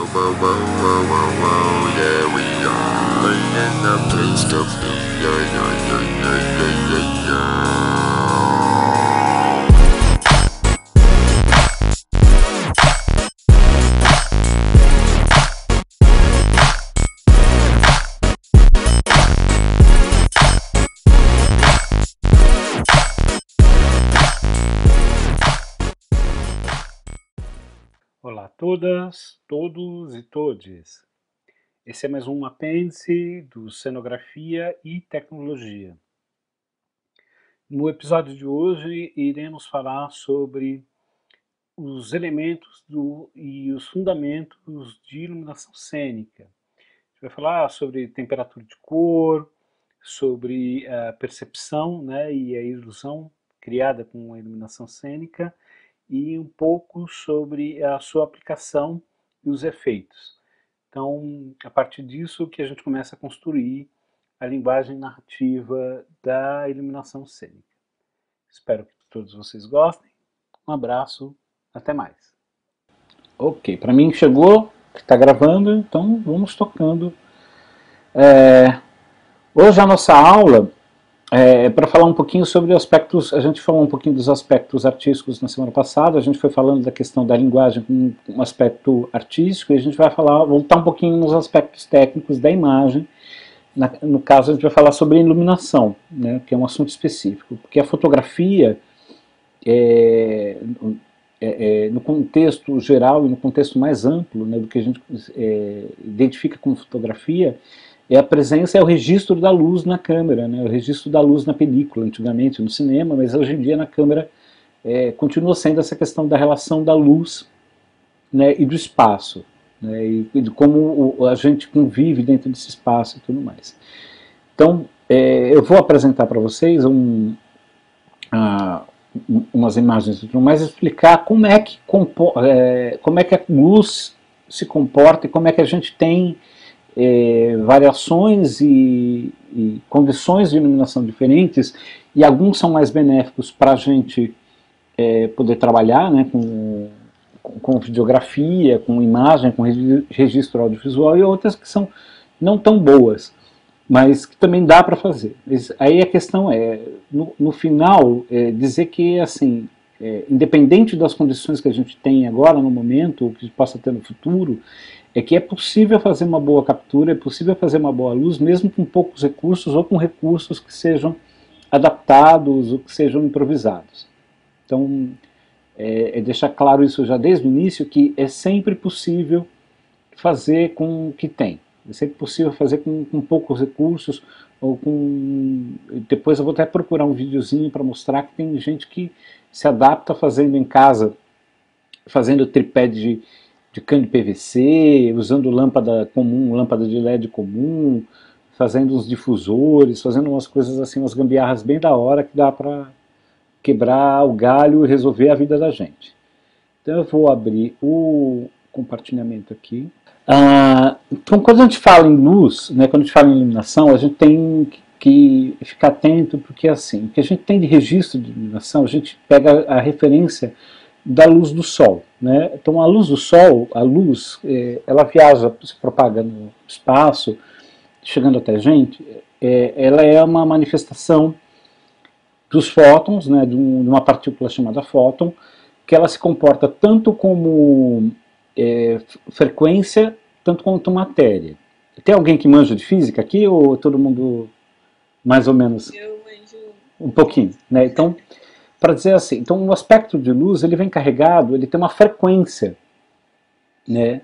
Yeah, we are in the place of Olá a todas, todos e todes. Esse é mais um apêndice do Cenografia e Tecnologia. No episódio de hoje iremos falar sobre os elementos e os fundamentos de iluminação cênica. A gente vai falar sobre temperatura de cor, sobre a percepção, né, e a ilusão criada com a iluminação cênica, e um pouco sobre a sua aplicação e os efeitos. Então, a partir disso que a gente começa a construir a linguagem narrativa da iluminação cênica. Espero que todos vocês gostem. Um abraço, até mais. Ok, para mim chegou, que está gravando, então vamos tocando. Hoje a nossa aula para falar um pouquinho sobre aspectos, a gente falou um pouquinho dos aspectos artísticos na semana passada, a gente foi falando da questão da linguagem com um aspecto artístico, e a gente vai voltar um pouquinho nos aspectos técnicos da imagem. No caso, a gente vai falar sobre iluminação, né, que é um assunto específico, porque a fotografia, no contexto geral e no contexto mais amplo, né, do que a gente identifica como fotografia, é a presença, é o registro da luz na câmera, né? O registro da luz na película, antigamente no cinema, mas hoje em dia na câmera continua sendo essa questão da relação da luz, né, e do espaço, né, e de como a gente convive dentro desse espaço e tudo mais. Então, eu vou apresentar para vocês umas imagens e tudo mais, explicar como é que a luz se comporta e como é que a gente tem variações e condições de iluminação diferentes, e alguns são mais benéficos para a gente poder trabalhar, né, com videografia, com imagem, com registro audiovisual, e outras que são não tão boas, mas que também dá para fazer. Aí a questão no final, dizer que, assim, independente das condições que a gente tem agora no momento, ou que possa ter no futuro, é que é possível fazer uma boa captura, é possível fazer uma boa luz, mesmo com poucos recursos, ou com recursos que sejam adaptados, ou que sejam improvisados. Então, deixar claro isso já desde o início, que é sempre possível fazer com o que tem. É sempre possível fazer com poucos recursos, ou com... Depois eu vou até procurar um videozinho para mostrar que tem gente que se adapta fazendo em casa, fazendo tripé de cano de PVC, usando lâmpada comum, lâmpada de LED comum, fazendo uns difusores, fazendo umas coisas assim, umas gambiarras bem da hora que dá para quebrar o galho e resolver a vida da gente. Então eu vou abrir o compartilhamento aqui. Então quando a gente fala em luz, né, quando a gente fala em iluminação, a gente tem que ficar atento, porque assim, o que a gente tem de registro de iluminação, a gente pega a referência da luz do sol, né? Então a luz do sol, a luz, ela viaja, se propaga no espaço, chegando até a gente, ela é uma manifestação dos fótons, né, de uma partícula chamada fóton, que ela se comporta tanto como frequência, tanto quanto matéria. Tem alguém que manja de física aqui, ou todo mundo mais ou menos? Eu manjo um pouquinho, né? Então, para dizer assim, então o aspecto de luz, ele vem carregado, ele tem uma frequência, né,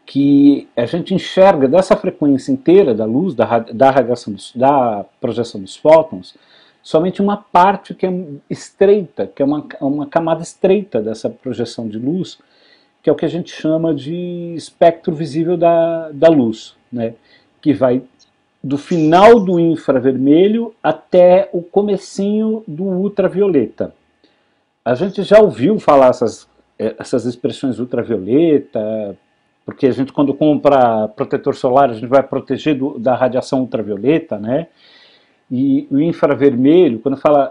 que a gente enxerga dessa frequência inteira da luz, da radiação, da projeção dos fótons, somente uma parte que é estreita, que é uma camada estreita dessa projeção de luz, que é o que a gente chama de espectro visível da luz, né, que vai do final do infravermelho até o comecinho do ultravioleta. A gente já ouviu falar essas expressões ultravioleta, porque a gente, quando compra protetor solar, a gente vai proteger da radiação ultravioleta, né? E o infravermelho, quando fala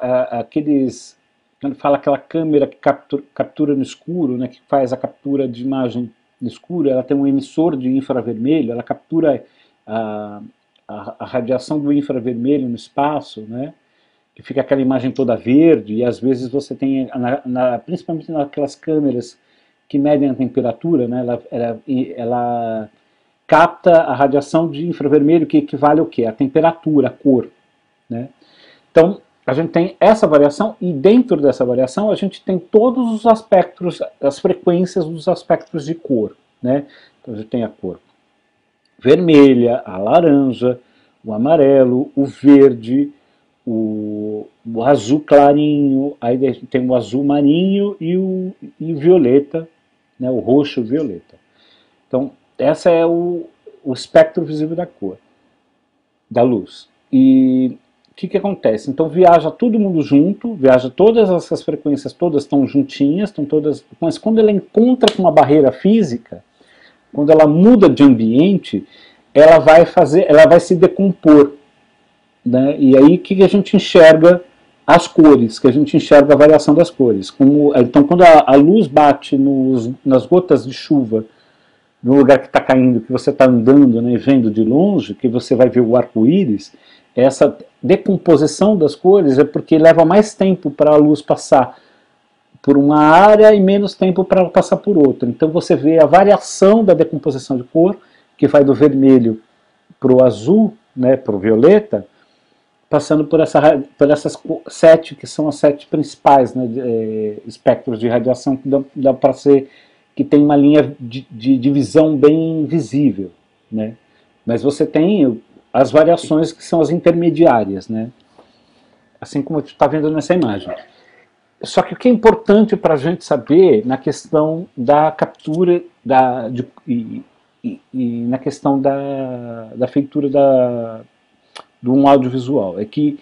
aquela câmera que captura no escuro, né, que faz a captura de imagem escuro, ela tem um emissor de infravermelho, ela captura a, a radiação do infravermelho no espaço, né? Que fica aquela imagem toda verde, e às vezes você tem, principalmente naquelas câmeras que medem a temperatura, né? Ela capta a radiação de infravermelho, que equivale ao quê? A temperatura, a cor, né? Então, a gente tem essa variação, e dentro dessa variação a gente tem todos os aspectos, as frequências dos aspectos de cor, né? Então a gente tem a cor vermelha, a laranja, o amarelo, o verde, o azul clarinho, aí tem o azul marinho e o violeta, né? O roxo e o violeta. Então, esse é o espectro visível da cor, da luz. E o que acontece? Então viaja todo mundo junto, viaja todas essas frequências, todas estão juntinhas, estão todas, mas quando ela encontra com uma barreira física, quando ela muda de ambiente, ela vai se decompor, né? E aí o que a gente enxerga? As cores, que a gente enxerga a variação das cores. Então quando a luz bate nas gotas de chuva, no lugar que está caindo, que você está andando, né, vendo de longe, que você vai ver o arco-íris, essa decomposição das cores é porque leva mais tempo para a luz passar por uma área e menos tempo para ela passar por outra. Então você vê a variação da decomposição de cor, que vai do vermelho para o azul, né, para o violeta, passando por essas 7, que são as 7 principais, né, espectros de radiação, que dá para ser que tem uma linha de divisão bem visível, né? Mas você tem as variações que são as intermediárias, né? Assim como você está vendo nessa imagem. Só que o que é importante para a gente saber na questão da captura e na questão da feitura de um audiovisual é que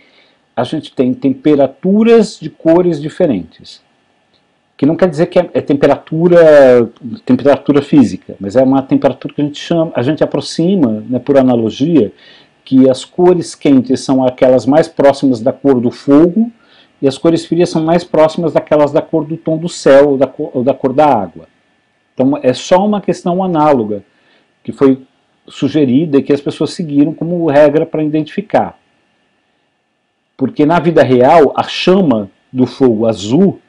a gente tem temperaturas de cores diferentes. Que não quer dizer que é temperatura física, mas é uma temperatura que a gente aproxima, né, por analogia, que as cores quentes são aquelas mais próximas da cor do fogo e as cores frias são mais próximas daquelas da cor do tom do céu ou da cor da água. Então é só uma questão análoga que foi sugerida e que as pessoas seguiram como regra para identificar. Porque na vida real, a chama do fogo azul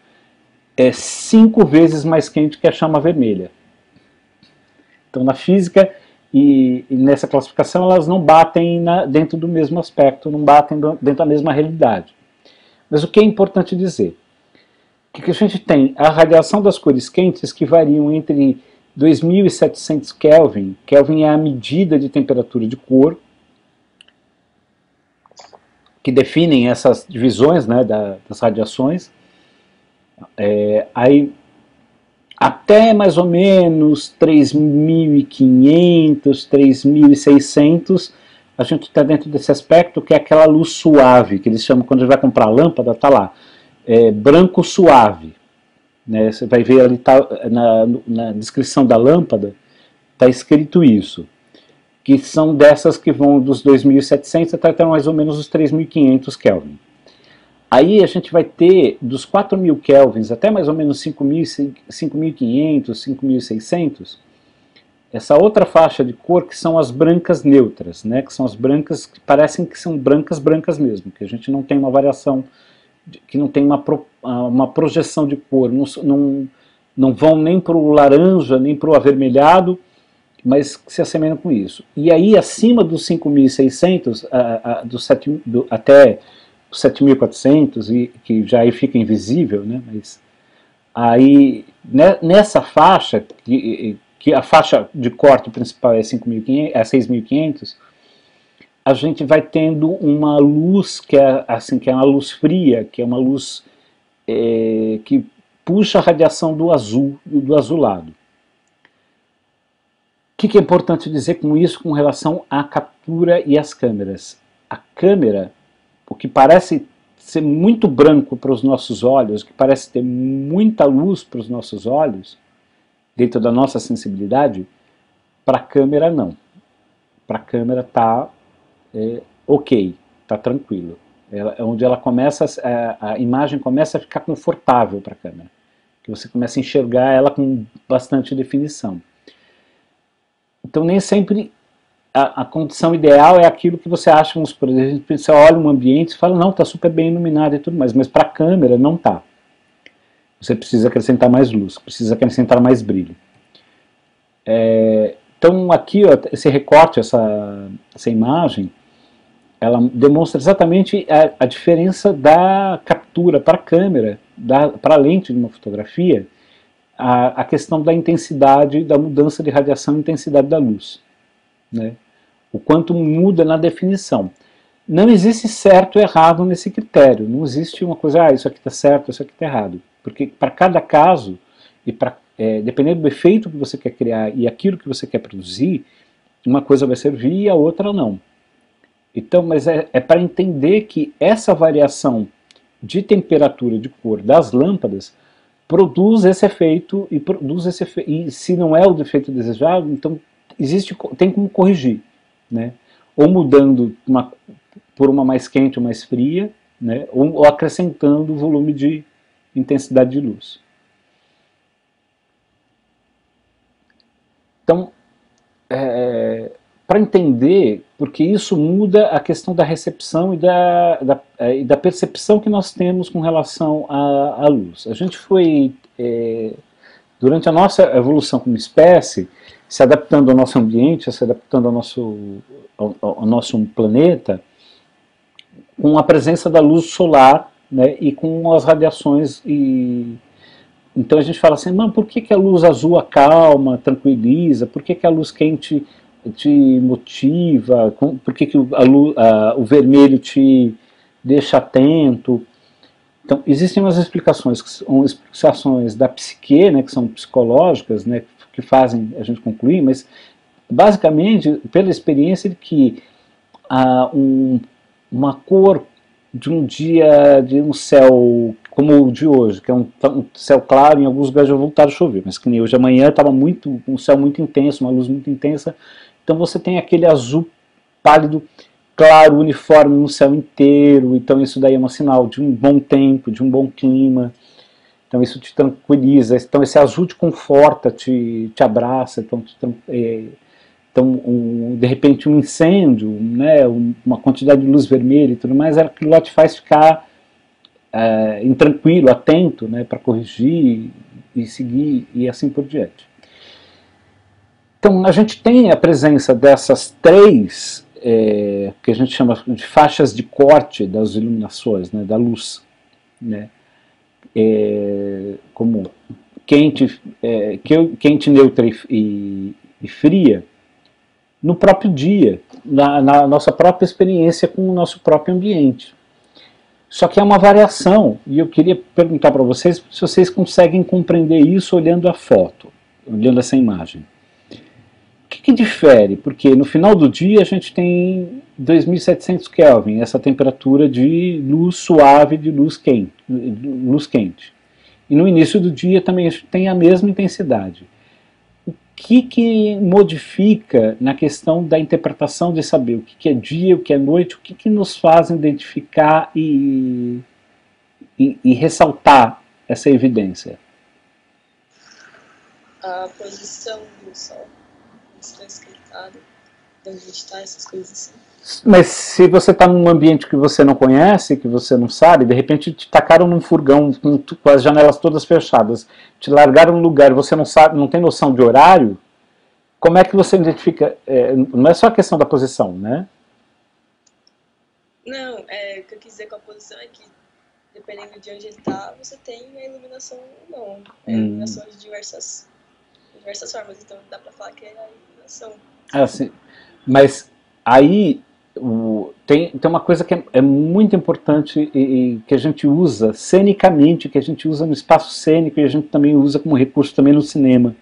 é 5 vezes mais quente que a chama vermelha. Então na física e nessa classificação elas não batem dentro do mesmo aspecto, não batem dentro da mesma realidade. Mas o que é importante dizer? Que a gente tem a radiação das cores quentes que variam entre 2700 Kelvin, Kelvin é a medida de temperatura de cor, que definem essas divisões, né, das radiações. Aí até mais ou menos 3.500, 3.600, a gente está dentro desse aspecto que é aquela luz suave, que eles chamam, quando a gente vai comprar lâmpada, está lá, branco suave. Né? Você vai ver ali, tá, na descrição da lâmpada, está escrito isso, que são dessas que vão dos 2.700 até mais ou menos os 3.500 Kelvin. Aí a gente vai ter dos 4.000 kelvins até mais ou menos 5.500, 5.600, essa outra faixa de cor que são as brancas neutras, né? Que são as brancas que parecem que são brancas mesmo, que a gente não tem uma variação, que não tem uma projeção de cor, não vão nem para o laranja, nem para o avermelhado, mas que se assemelham com isso. E aí acima dos 5.600, até 7.400, e que já aí fica invisível, né? Mas aí nessa faixa, que a faixa de corte principal é 6.500, a gente vai tendo uma luz que é assim, que é uma luz fria, que é uma luz que puxa a radiação do azulado. O que é importante dizer com isso com relação à captura e às câmeras? A câmera, o que parece ser muito branco para os nossos olhos, que parece ter muita luz para os nossos olhos, dentro da nossa sensibilidade, para a câmera não. Para a câmera está ok, está tranquilo. É onde ela começa, a imagem começa a ficar confortável para a câmera, que você começa a enxergar ela com bastante definição. Então nem sempre a condição ideal é aquilo que você acha, vamos por exemplo, você olha um ambiente e fala, não, está super bem iluminado e tudo mais, mas para a câmera não está. Você precisa acrescentar mais luz, precisa acrescentar mais brilho. Então aqui, ó, esse recorte, essa imagem, ela demonstra exatamente a diferença da captura para a câmera, para a lente de uma fotografia, a questão da intensidade, da mudança de radiação e intensidade da luz, né? O quanto muda na definição. Não existe certo ou errado nesse critério, não existe uma coisa, isso aqui está certo, isso aqui está errado, porque para cada caso, e dependendo do efeito que você quer criar e aquilo que você quer produzir, uma coisa vai servir e a outra não. Então, mas é para entender que essa variação de temperatura, de cor das lâmpadas produz esse efeito e se não é o defeito desejado, então tem como corrigir, né? Ou mudando por uma mais quente ou mais fria, né? Ou acrescentando o volume de intensidade de luz. Então, para entender, porque isso muda a questão da recepção e da percepção que nós temos com relação à luz. A gente foi, durante a nossa evolução como espécie, se adaptando ao nosso ambiente, se adaptando ao nosso planeta, com a presença da luz solar, né, e com as radiações. Então a gente fala assim, mano, por que a luz azul acalma, tranquiliza, por que a luz quente te motiva, por que o vermelho te deixa atento? Então, existem umas explicações, que são explicações da psique, né, que são psicológicas, né, que fazem a gente concluir, mas basicamente pela experiência de que uma cor de um dia, de um céu como o de hoje, que é um céu claro, em alguns lugares já voltaram a chover, mas que nem hoje, amanhã estava um céu muito intenso, uma luz muito intensa. Então você tem aquele azul pálido, claro, uniforme no céu inteiro. Então isso daí é um sinal de um bom tempo, de um bom clima. Então isso te tranquiliza. Então esse azul te conforta, te abraça. Então de repente um incêndio, né, uma quantidade de luz vermelha e tudo mais, aquilo lá te faz ficar intranquilo, atento, né, para corrigir e seguir e assim por diante. Então a gente tem a presença dessas três, que a gente chama de faixas de corte das iluminações, né, da luz, né, como quente, neutra e fria, no próprio dia, na nossa própria experiência com o nosso próprio ambiente. Só que é uma variação, e eu queria perguntar para vocês se vocês conseguem compreender isso olhando a foto, olhando essa imagem. O que difere? Porque no final do dia a gente tem 2700 Kelvin, essa temperatura de luz suave, de luz quente. E no início do dia também a gente tem a mesma intensidade. O que modifica na questão da interpretação de saber o que é dia, o que é noite, o que nos faz identificar e ressaltar essa evidência? A posição do Sol, está esquentado, onde a gente está, essas coisas assim. Mas se você está num ambiente que você não conhece, que você não sabe, de repente te tacaram num furgão com as janelas todas fechadas, te largaram num lugar e você não sabe, não tem noção de horário, como é que você identifica? Não é só a questão da posição, né? Não, o que eu quis dizer com a posição é que, dependendo de onde ele está, você tem a iluminação ou não. A iluminação de diversas formas, então dá para falar que é a iluminação. Assim, mas aí tem uma coisa que é muito importante e que a gente usa cenicamente, que a gente usa no espaço cênico e a gente também usa como recurso também no cinema,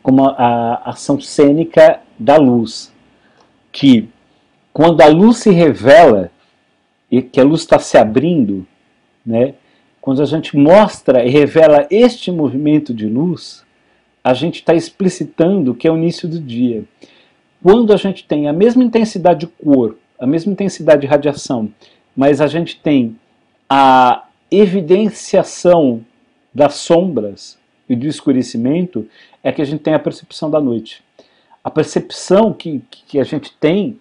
como a ação cênica da luz, que quando a luz se revela e que a luz está se abrindo, né, quando a gente mostra e revela este movimento de luz, a gente está explicitando que é o início do dia. Quando a gente tem a mesma intensidade de cor, a mesma intensidade de radiação, mas a gente tem a evidenciação das sombras e do escurecimento, é que a gente tem a percepção da noite. A percepção que a gente tem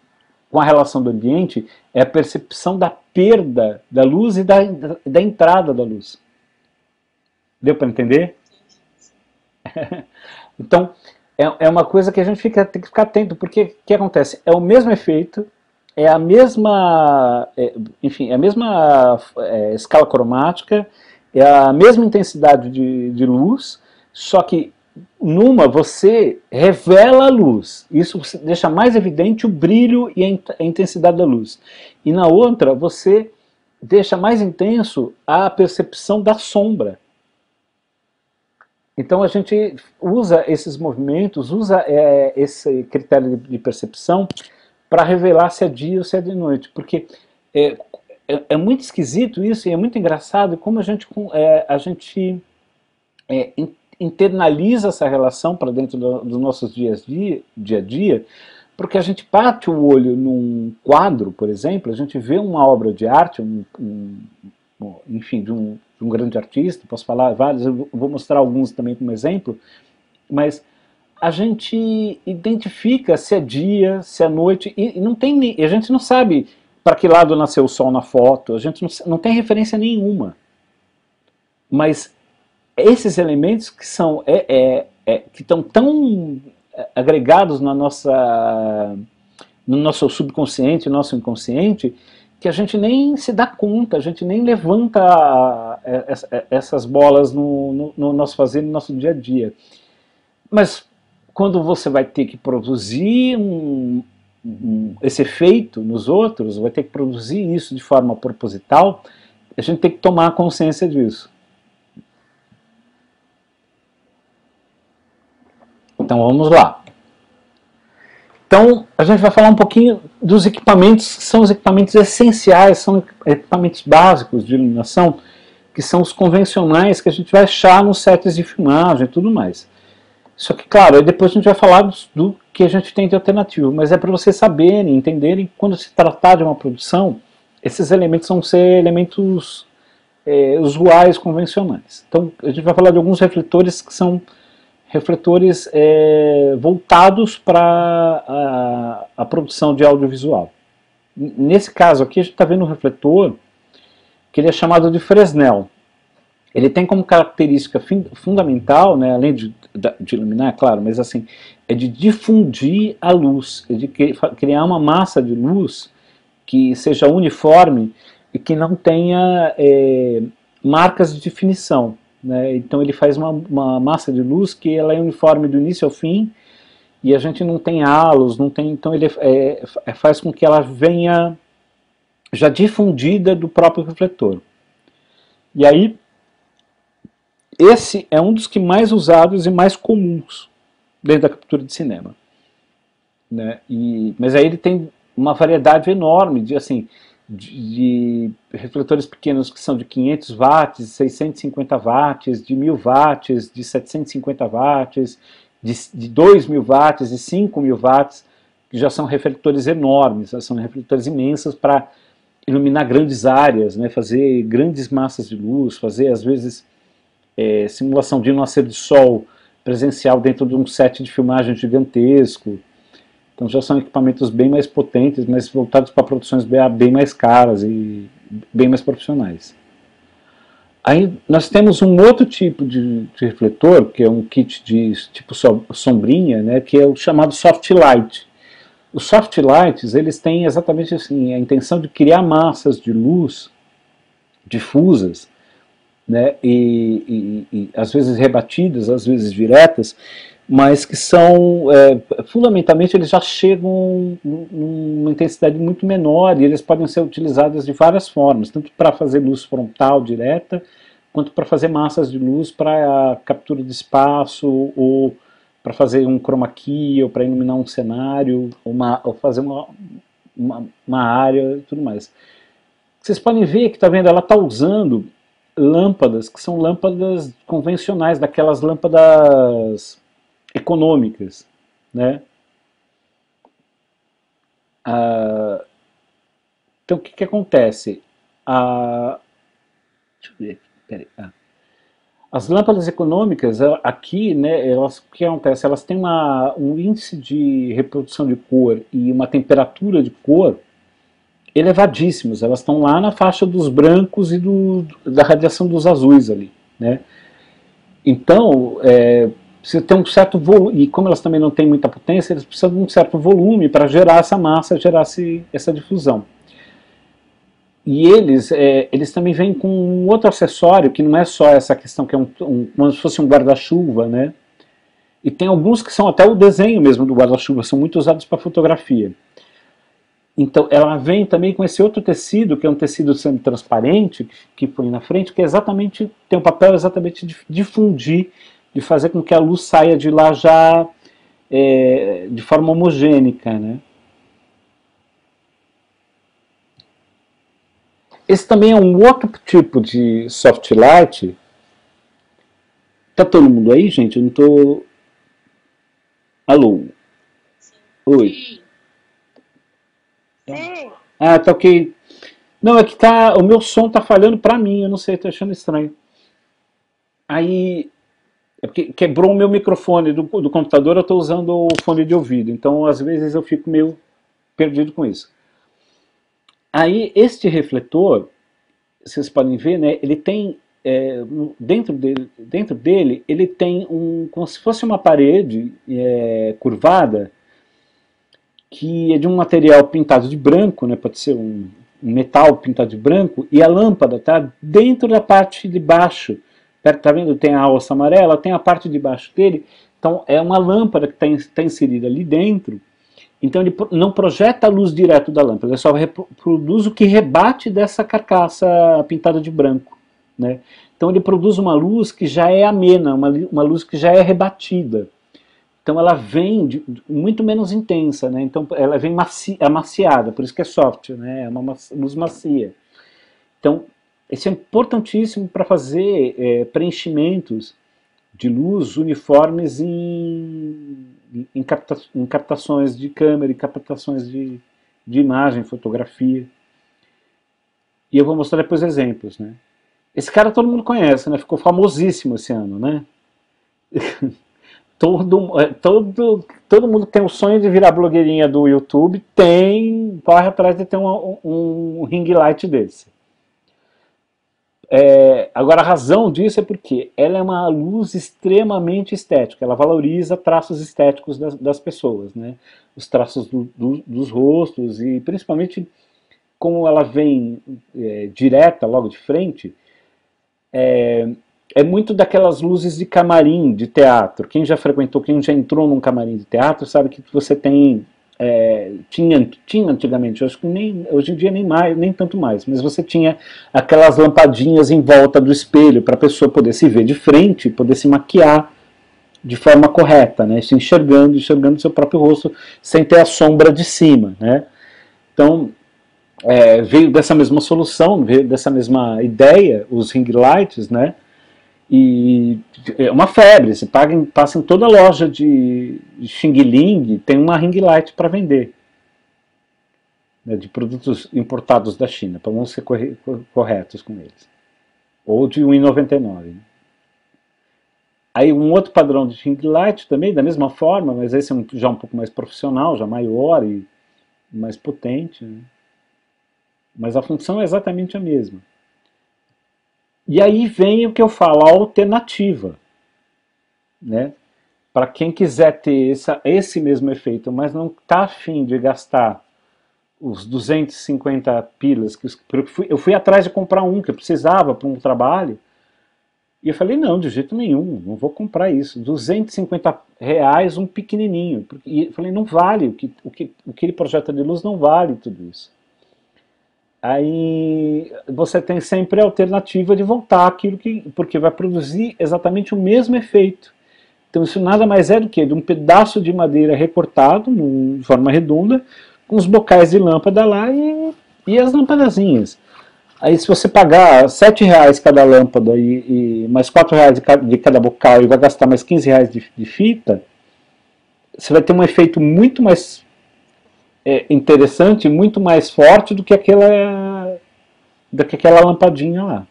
com a relação do ambiente é a percepção da perda da luz e da entrada da luz. Deu para entender? Então, é uma coisa que a gente tem que ficar atento, porque o que acontece? É o mesmo efeito, é a mesma, enfim, é a mesma escala cromática, é a mesma intensidade de luz, só que numa você revela a luz, isso deixa mais evidente o brilho e a intensidade da luz. E na outra você deixa mais intenso a percepção da sombra. Então a gente usa esses movimentos, usa esse critério de percepção para revelar se é dia ou se é de noite, porque é muito esquisito isso e é muito engraçado como a gente internaliza essa relação para dentro dos nossos dia a dia, porque a gente bate o olho num quadro, por exemplo, a gente vê uma obra de arte, enfim, de um grande artista, posso falar vários, eu vou mostrar alguns também como exemplo, mas a gente identifica se é dia, se é noite, e não tem, a gente não sabe para que lado nasceu o sol na foto, a gente não tem referência nenhuma. Mas esses elementos que são que estão tão agregados no nosso subconsciente, no nosso inconsciente, que a gente nem se dá conta, a gente nem levanta essas bolas no nosso fazer, no nosso dia a dia. Mas quando você vai ter que produzir esse efeito nos outros, vai ter que produzir isso de forma proposital, a gente tem que tomar consciência disso. Então vamos lá. Então a gente vai falar um pouquinho dos equipamentos que são os equipamentos essenciais, são equipamentos básicos de iluminação, que são os convencionais que a gente vai achar nos sets de filmagem e tudo mais. Só que, claro, depois a gente vai falar do que a gente tem de alternativo, mas é para vocês saberem, entenderem que quando se tratar de uma produção, esses elementos vão ser elementos usuais, convencionais. Então a gente vai falar de alguns refletores que são refletores voltados para a produção de audiovisual. Nesse caso aqui a gente está vendo um refletor que ele é chamado de Fresnel. Ele tem como característica fundamental, né, além de iluminar, claro, mas assim, é de difundir a luz, é de criar uma massa de luz que seja uniforme e que não tenha marcas de definição. Né? Então ele faz uma massa de luz que ela é uniforme do início ao fim e a gente não tem halos, não tem, então ele faz com que ela venha já difundida do próprio refletor. E aí esse é um dos que mais usados e mais comuns dentro da captura de cinema. Né? Mas aí ele tem uma variedade enorme de refletores pequenos que são de 500 watts, 650 watts, de 1000 watts, de 750 watts, de 2000 watts, de 5000 watts, que já são refletores enormes, são refletores imensos para iluminar grandes áreas, né? Fazer grandes massas de luz, fazer às vezes simulação de nascer de sol presencial dentro de um set de filmagem gigantesco. Então já são equipamentos bem mais potentes, mas voltados para produções bem mais caras e bem mais profissionais. Aí nós temos um outro tipo de refletor, que é um kit de tipo sombrinha, né, que é o chamado soft light. Os soft lights, eles têm exatamente assim, a intenção de criar massas de luz difusas, né, e às vezes rebatidas, às vezes diretas, mas que são, fundamentalmente, eles já chegam numa intensidade muito menor e eles podem ser utilizados de várias formas, tanto para fazer luz frontal direta, quanto para fazer massas de luz para captura de espaço, ou para fazer um chroma key, ou para iluminar um cenário, ou fazer uma área e tudo mais. Vocês podem ver que, tá vendo, ela está usando lâmpadas que são lâmpadas convencionais, daquelas lâmpadas econômicas, né? Então o que acontece? Deixa eu ver aqui, peraí. As lâmpadas econômicas, aqui, né, o que acontece? Elas têm um índice de reprodução de cor e uma temperatura de cor elevadíssimos. Elas estão lá na faixa dos brancos e da radiação dos azuis ali, né? Então, precisa ter um certo volume, e como elas também não têm muita potência, eles precisam de um certo volume para gerar essa massa, gerar essa difusão. E eles também vêm com um outro acessório, que não é só essa questão, que é como se fosse um guarda-chuva, né? E tem alguns que são até o desenho mesmo do guarda-chuva, são muito usados para fotografia. Então, ela vem também com esse outro tecido, que é um tecido semi-transparente, que põe na frente, que tem o papel exatamente de difundir, de fazer com que a luz saia de lá já de forma homogênica, né? Esse também é um outro tipo de soft light. Tá todo mundo aí, gente? Eu não tô... Alô? Sim. Oi? Sim. Ah, tá ok. Não, é que o meu som tá falhando pra mim, eu não sei, tô achando estranho. Aí, é porque quebrou o meu microfone do computador, eu tô usando o fone de ouvido, então às vezes eu fico meio perdido com isso. Aí, este refletor, vocês podem ver, né, ele tem, dentro dele, ele tem como se fosse uma parede curvada, que é de um material pintado de branco, né, pode ser um metal pintado de branco, e a lâmpada está dentro da parte de baixo. Está vendo? Tem a alça amarela, tem a parte de baixo dele, então é uma lâmpada que está inserida ali dentro. Então ele não projeta a luz direto da lâmpada, ele só reproduz o que rebate dessa carcaça pintada de branco, né? Então ele produz uma luz que já é amena, uma luz que já é rebatida. Então ela vem muito menos intensa, né? Então ela vem amaciada, por isso que é soft, né? É uma luz macia. Então isso é importantíssimo para fazer preenchimentos de luz uniformes em captações de câmera, em captações de imagem, fotografia. E eu vou mostrar depois exemplos, né? Esse cara todo mundo conhece, né? Ficou famosíssimo esse ano, né? Todo mundo tem o sonho de virar blogueirinha do YouTube, corre atrás de ter um ring light desse. Agora a razão disso é porque ela é uma luz extremamente estética, ela valoriza traços estéticos das pessoas, né? Os traços dos rostos e principalmente como ela vem direta, logo de frente, é muito daquelas luzes de camarim de teatro. Quem já frequentou, quem já entrou num camarim de teatro sabe que você tem... tinha antigamente, acho que hoje em dia nem tanto mais, mas você tinha aquelas lampadinhas em volta do espelho para a pessoa poder se ver de frente, poder se maquiar de forma correta, né? Se enxergando seu próprio rosto sem ter a sombra de cima, né? Então veio dessa mesma solução, veio dessa mesma ideia, os ring lights, né? E é uma febre, você passa em toda loja de Xing Ling, tem uma ring light para vender, né, de produtos importados da China, para vamos ser corretos com eles. Ou de R$1,99. Né? Aí um outro padrão de ring light também, da mesma forma, mas esse é já um pouco mais profissional, já maior e mais potente. Né? Mas a função é exatamente a mesma. E aí vem o que eu falo, a alternativa, né? Para quem quiser ter esse mesmo efeito, mas não está afim de gastar os 250 pilas, eu fui atrás de comprar um que eu precisava para um trabalho, e eu falei, não, de jeito nenhum, não vou comprar isso, R$250 um pequenininho, e eu falei, não vale, o que ele projeta de luz não vale tudo isso. Aí você tem sempre a alternativa de voltar àquilo porque vai produzir exatamente o mesmo efeito. Então isso nada mais é do que de um pedaço de madeira recortado de forma redonda, com os bocais de lâmpada lá e as lampadazinhas. Aí se você pagar R$7 cada lâmpada e mais R$4 de cada bocal e vai gastar mais R$15 de fita, você vai ter um efeito muito mais interessante, muito mais forte do que aquela lampadinha lá.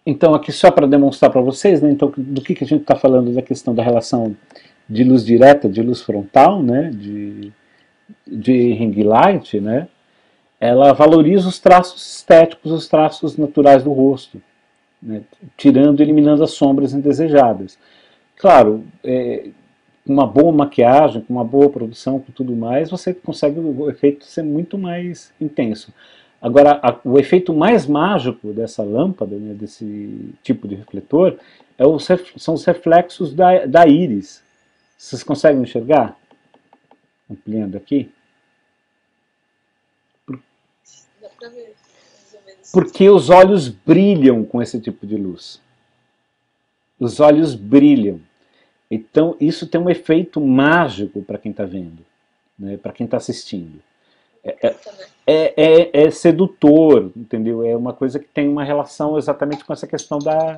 Então, aqui só para demonstrar para vocês, né, então, do que a gente está falando da questão da relação de luz direta, de luz frontal, né, de ring light, né, ela valoriza os traços estéticos, os traços naturais do rosto, né, tirando e eliminando as sombras indesejadas. Claro, com uma boa maquiagem, com uma boa produção, com tudo mais, você consegue o efeito ser muito mais intenso. Agora, o efeito mais mágico dessa lâmpada, né, desse tipo de refletor, são os reflexos da íris. Vocês conseguem enxergar? Ampliando aqui. Dá pra ver, mais ou menos. Porque os olhos brilham com esse tipo de luz. Os olhos brilham. Então, isso tem um efeito mágico para quem está vendo, né, para quem está assistindo. É sedutor, entendeu? É uma coisa que tem uma relação exatamente com essa questão da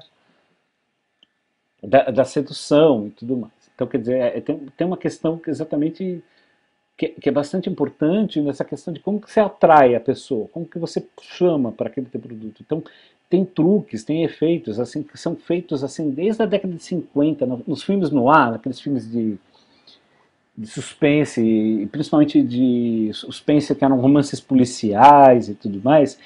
sedução e tudo mais. Então, quer dizer, tem uma questão que exatamente que é bastante importante nessa questão de como que você atrai a pessoa, como que você chama para aquele teu produto. Então, tem truques, tem efeitos assim que são feitos assim desde a década de 50, nos filmes noir, naqueles filmes de suspense, principalmente de suspense que eram romances policiais e tudo mais.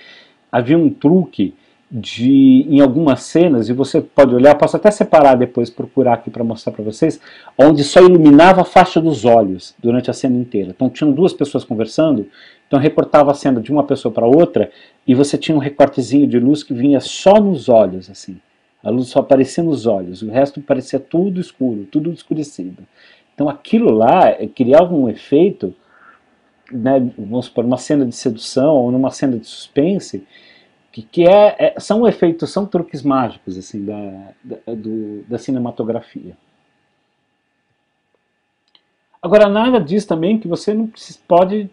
Havia um truque em algumas cenas, e você pode olhar, posso até separar depois, procurar aqui para mostrar para vocês, onde só iluminava a faixa dos olhos durante a cena inteira. Então tinham duas pessoas conversando, então recortava a cena de uma pessoa para outra, e você tinha um recortezinho de luz que vinha só nos olhos, assim. A luz só aparecia nos olhos, o resto parecia tudo escuro, tudo escurecido. Então aquilo lá criava um efeito, né, vamos supor, numa cena de sedução ou numa cena de suspense, são efeitos, são truques mágicos assim, da cinematografia. Agora, nada diz também que você não pode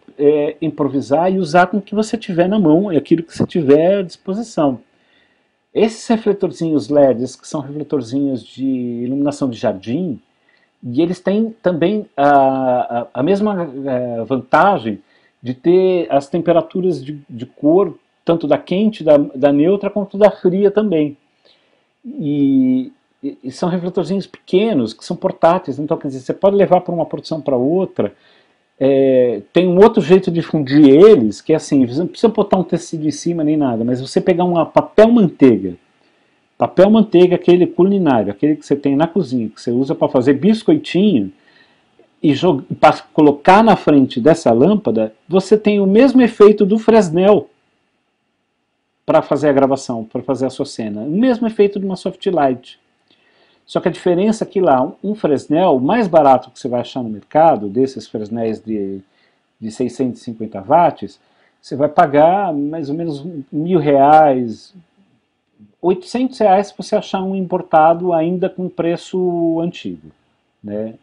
improvisar e usar com o que você tiver na mão, aquilo que você tiver à disposição. Esses refletorzinhos LEDs, que são refletorzinhos de iluminação de jardim, e eles têm também a mesma vantagem de ter as temperaturas de cor, tanto da quente, da neutra, quanto da fria também. E são refletorzinhos pequenos, que são portáteis, então quer dizer, você pode levar para uma produção para outra. Tem um outro jeito de fundir eles, que é assim, você não precisa botar um tecido em cima nem nada, mas você pegar um papel manteiga, aquele culinário, aquele que você tem na cozinha, que você usa para fazer biscoitinho, e para colocar na frente dessa lâmpada, você tem o mesmo efeito do Fresnel para fazer a gravação, para fazer a sua cena. O mesmo efeito de uma soft light. Só que a diferença é que lá, um Fresnel mais barato que você vai achar no mercado, desses Fresnéis de 650 watts, você vai pagar mais ou menos R$1.000, R$800 se você achar um importado ainda com preço antigo, né?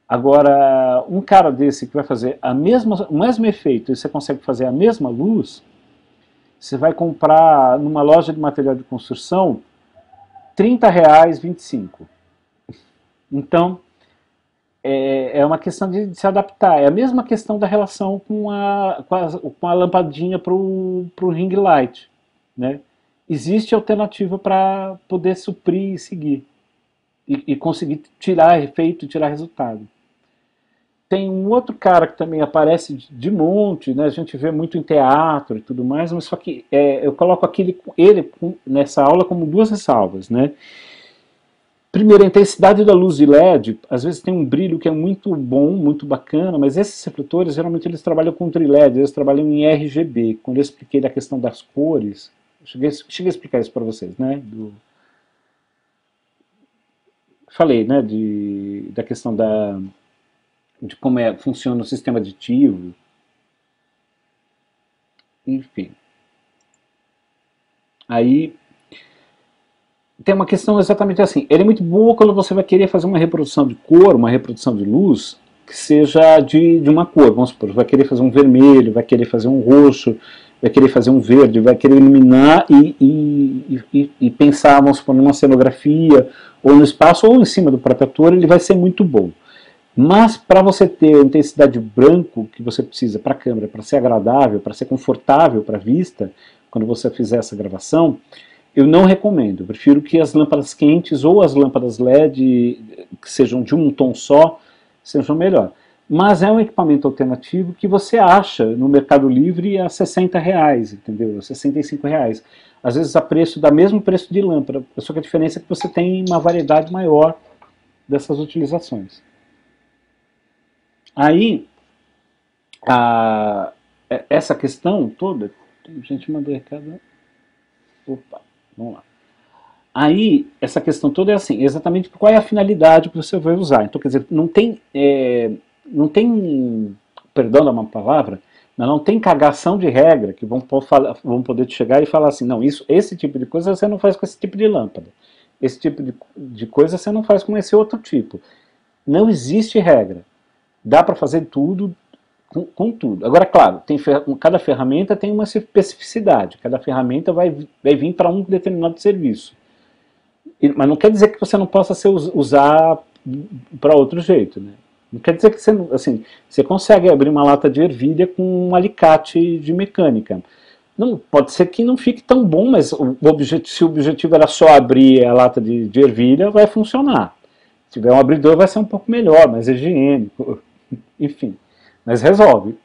Agora, um cara desse que vai fazer o mesmo efeito e você consegue fazer a mesma luz, você vai comprar numa loja de material de construção R$30, 25. Então, é uma questão de se adaptar. É a mesma questão da relação com a lampadinha para o ring light, né? Existe alternativa para poder suprir e seguir. E conseguir tirar efeito, tirar resultado. Tem um outro cara que também aparece de monte, né? A gente vê muito em teatro e tudo mais, mas só que eu coloco ele nessa aula como duas ressalvas, né? Primeiro, a intensidade da luz de LED, às vezes tem um brilho que é muito bom, muito bacana, mas esses refletores, geralmente eles trabalham com tri-LED, eles trabalham em RGB. Quando eu expliquei da questão das cores, cheguei a explicar isso para vocês, né? Falei, né, da questão de como funciona o sistema aditivo, enfim. Aí tem uma questão exatamente assim, ele é muito bom quando você vai querer fazer uma reprodução de cor, uma reprodução de luz, que seja de uma cor, vamos supor, vai querer fazer um vermelho, vai querer fazer um roxo, vai querer fazer um verde, vai querer iluminar e pensar, vamos supor, numa cenografia, ou no espaço, ou em cima do próprio ator, ele vai ser muito bom. Mas para você ter a intensidade de branco que você precisa para a câmera, para ser agradável, para ser confortável para a vista, quando você fizer essa gravação, eu não recomendo. Eu prefiro que as lâmpadas quentes ou as lâmpadas LED, que sejam de um tom só, sejam melhor. Mas é um equipamento alternativo que você acha no Mercado Livre a R$60, entendeu? R$65. Às vezes a preço, dá mesmo preço de lâmpada, só que a diferença é que você tem uma variedade maior dessas utilizações. Aí, essa questão toda, a gente mandou recado. Opa, vamos lá. Aí, essa questão toda é assim, exatamente qual é a finalidade que você vai usar. Então, quer dizer, não tem, perdão da uma palavra, mas não tem cagação de regra que vão poder chegar e falar assim, não, esse tipo de coisa você não faz com esse tipo de lâmpada. Esse tipo de coisa você não faz com esse outro tipo. Não existe regra. Dá para fazer tudo com tudo. Agora, claro, cada ferramenta tem uma especificidade. Cada ferramenta vai vir para um determinado serviço. Mas não quer dizer que você não possa usar para outro jeito, né? Não quer dizer que você consegue abrir uma lata de ervilha com um alicate de mecânica. Não, pode ser que não fique tão bom, mas se o objetivo era só abrir a lata de ervilha, vai funcionar. Se tiver um abridor, vai ser um pouco melhor, mais higiênico, enfim. Mas resolve.